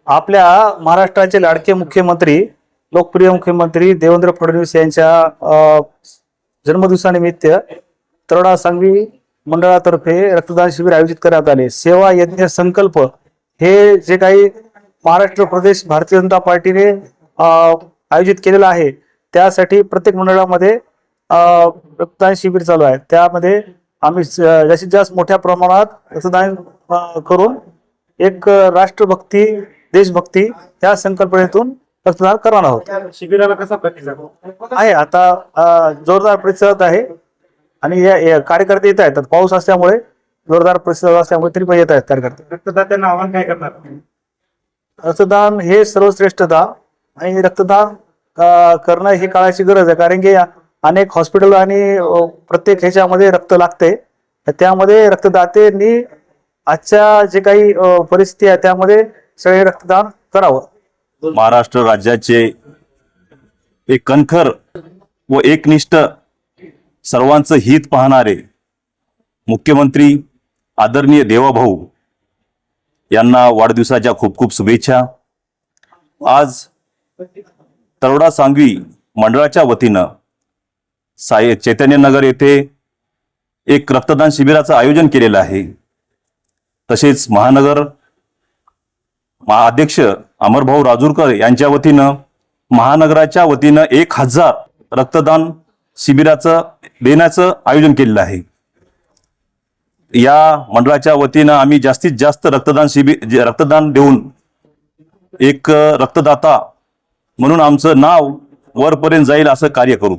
आपल्या महाराष्ट्राचे लाडके मुख्यमंत्री, लोकप्रिय मुख्यमंत्री देवेंद्र फडणवीस यांच्या जन्मदिवसानिमित्त तरोडा सांगवी मंडळातर्फे रक्तदान शिबिर आयोजित करण्यात आले। सेवा यज्ञ संकल्प हे जे काही महाराष्ट्र प्रदेश भारतीय जनता पार्टीने आयोजित केलेलं आहे, त्यासाठी प्रत्येक मंडळामध्ये रक्तदान शिबिर चालू आहे। त्यामध्ये आम्ही जास्तीत जास्त मोठ्या प्रमाणात रक्तदान करून एक राष्ट्रभक्ती, देशभक्ती या संकल्पनेतून रक्तदान करणार आहोत। शिबिराला कसा प्रतिसाद आहे? आता जोरदार प्रतिसाद आहे आणि या कार्यकर्ते येत आहेत। पाऊस असल्यामुळे जोरदार प्रतिसाद असल्यामुळे तरी पण येत आहेत कार्यकर्ते। रक्तदात्यांना आव्हान काय करणार? रक्तदान हे सर्वश्रेष्ठता आणि रक्तदान करणं ही काळाची गरज आहे, कारण की अनेक हॉस्पिटल आणि प्रत्येक ह्याच्यामध्ये रक्त लागते। त्यामध्ये रक्तदात्यांनी आजच्या जे काही परिस्थिती आहे त्यामध्ये सगळे रक्तदान करावं। महाराष्ट्र राज्याचे एक कणखर व एकनिष्ठ सर्वांचं हित पाहणारे मुख्यमंत्री आदरणीय देवाभाऊ यांना वाढदिवसाच्या खूप खूप शुभेच्छा। आज तरोडा सांगवी मंडळाच्या वतीनं चैतन्यनगर येथे एक रक्तदान शिबिराचं आयोजन केलेलं आहे। तसेच महानगर अध्यक्ष अमरभाऊ राजूरकर यांच्या वतीनं महानगराच्या वतीनं 1000 रक्तदान शिबिराचं देण्याचं आयोजन केलेलं आहे। या मंडळाच्या वतीनं आम्ही जास्तीत जास्त रक्तदान देऊन एक रक्तदाता म्हणून आमचं नाव वरपर्यंत जाईल असं कार्य करू।